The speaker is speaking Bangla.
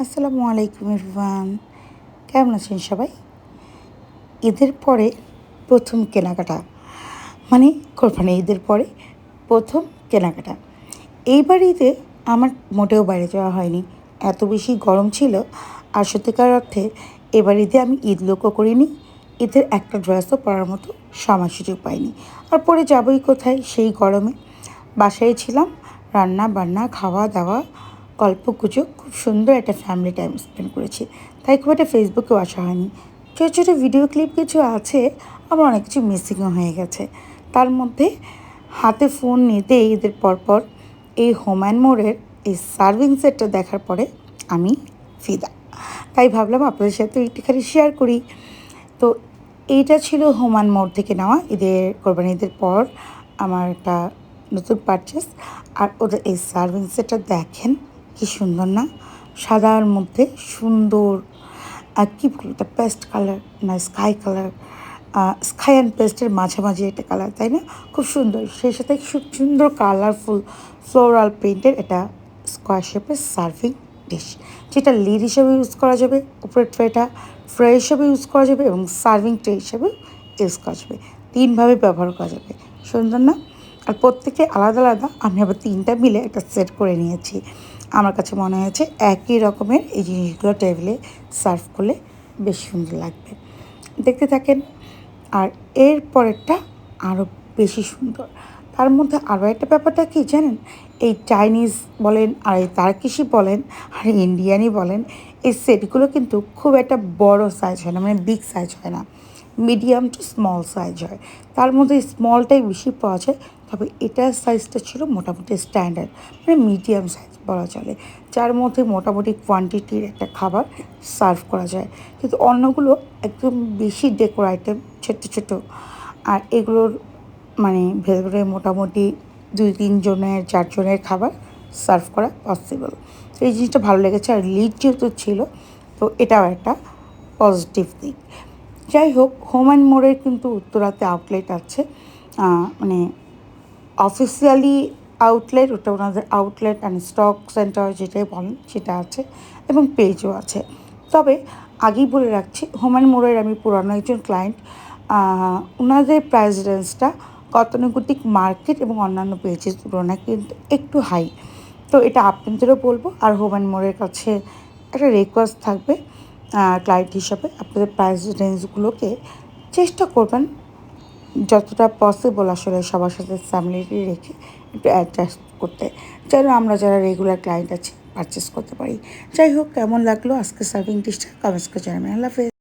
আসসালামু আলাইকুম এভরিওয়ান, কেমন আছেন সবাই? ঈদের পরে প্রথম কেনাকাটা, মানে কোরবানি ঈদের পরে প্রথম কেনাকাটা। এইবার ঈদে আমার মোটেও বাইরে যাওয়া হয়নি, এত বেশি গরম ছিল। আর সত্যিকার অর্থে এবার ঈদে আমি ঈদ লুকও করিনি, ঈদের একটা ড্রেসও পরার মতো সময় সুযোগ পাইনি। আর পরে যাবই কোথায় সেই গরমে? বাসায় ছিলাম, রান্না বান্না খাওয়া দাওয়া গল্প গুজব, খুব সুন্দর একটা ফ্যামিলি টাইম স্পেন্ড করেছি। তাই খুব একটা ফেসবুকেও আসা হয়নি। ছোটো ছোটো ভিডিও ক্লিপ কিছু আছে, আমার অনেক কিছু মিসিংও হয়ে গেছে। তার মধ্যে হাতে ফোন নিতে ঈদের পরপর এই হোম অ্যান্ড মোরের এই সার্ভিং সেটটা দেখার পরে আমি ফিদা। তাই ভাবলাম আপনাদের সাথে একটুখানি শেয়ার করি। তো এইটা ছিল হোম অ্যান্ড মোর থেকে নেওয়া কোরবানি ঈদের পর আমার একটা নতুন পারচেস। আর ওদের এই সার্ভিং সেটটা দেখেন কি সুন্দর না, সাদার মধ্যে সুন্দর। আর কী বলবো, এটা পেস্ট কালার না স্কাই কালার, স্কাই অ্যান্ড পেস্টের মাঝামাঝি একটা কালার, তাই না? খুব সুন্দর, সেই সাথে খুব সুন্দর কালারফুল ফ্লোরাল প্রিন্টের এটা স্কোয়ার শেপের সার্ভিং ডিশ, যেটা লিড হিসেবে ইউজ করা যাবে, উপরের ট্রেটা ফ্রে হিসেবে ইউজ করা যাবে এবং সার্ভিং ট্রে হিসেবে ইউজ করা যাবে। তিনভাবে ব্যবহার করা যাবে, সুন্দর না? আর প্রত্যেকে আলাদা আলাদা, আমি আবার তিনটা মিলে একটা সেট করে নিয়েছি। আমার কাছে মনে হয়েছে একই রকমের এই জিনিসগুলো টেবিলে সার্ভ করলে বেশ সুন্দর লাগবে। দেখতে থাকেন। আর এর পরেরটা আরও বেশি সুন্দর। তার মধ্যে আরও একটা ব্যাপারটা কি জানেন, এই চাইনিজ বলেন আর এই তার্কিশি বলেন আর ইন্ডিয়ানই বলেন, এই সেটগুলো কিন্তু খুব একটা বড় সাইজ হয় না, মানে বিগ সাইজ হয় না, মিডিয়াম টু স্মল সাইজ হয়। তার মধ্যে স্মলটাই বেশি পাওয়া যায়, তবে এটার সাইজটা ছিল মোটামুটি স্ট্যান্ডার্ড, মানে মিডিয়াম সাইজ বলা চলে, যার মধ্যে মোটামুটি কোয়ান্টিটির একটা খাবার সার্ভ করা যায়। কিন্তু অন্যগুলো একদম বেশি ডেকোর আইটেম, ছোট্টো ছোটো। আর এগুলোর মানে ভেতরে মোটামুটি 2-3 জনের 4 জনের খাবার সার্ভ করা পসিবল। তো এই জিনিসটা ভালো লেগেছে। আর লিড যেহেতু ছিল, তো এটাও একটা পজিটিভ দিক। যাই হোক, হোম অ্যান্ড মোরের কিন্তু উত্তরাতে আউটলেট আছে, মানে অফিসিয়ালি আউটলেট, ওটা ওনাদের আউটলেট অ্যান্ড স্টক সেন্টার যেটাই বলেন সেটা আছে, এবং পেজও আছে। তবে আগেই বলে রাখছি, হোম অ্যান্ড মোরের আমি পুরানো একজন ক্লায়েন্ট। ওনাদের প্রাইস রেঞ্জটা গতানুগতিক মার্কেট এবং অন্যান্য পেজের তুলনায় কিন্তু একটু হাই। তো এটা আপনাদেরও বলবো। আর হোম অ্যান্ড মোরের কাছে একটা রিকোয়েস্ট থাকবে, ক্লায়েন্ট হিসাবে আপনাদের প্রাইস রেঞ্জগুলোকে চেষ্টা করবেন যতটা পসিবল আসলে সবার সাথে ফ্যামিলি রেখে একটু অ্যাডজাস্ট করতে, যেন আমরা যারা রেগুলার ক্লায়েন্ট আছি পারচেস করতে পারি। যাই হোক, কেমন লাগলো আজকে সার্ভিং ডিশটা কমেন্টস করে জানাবেন। আল্লাহ হাফেজ।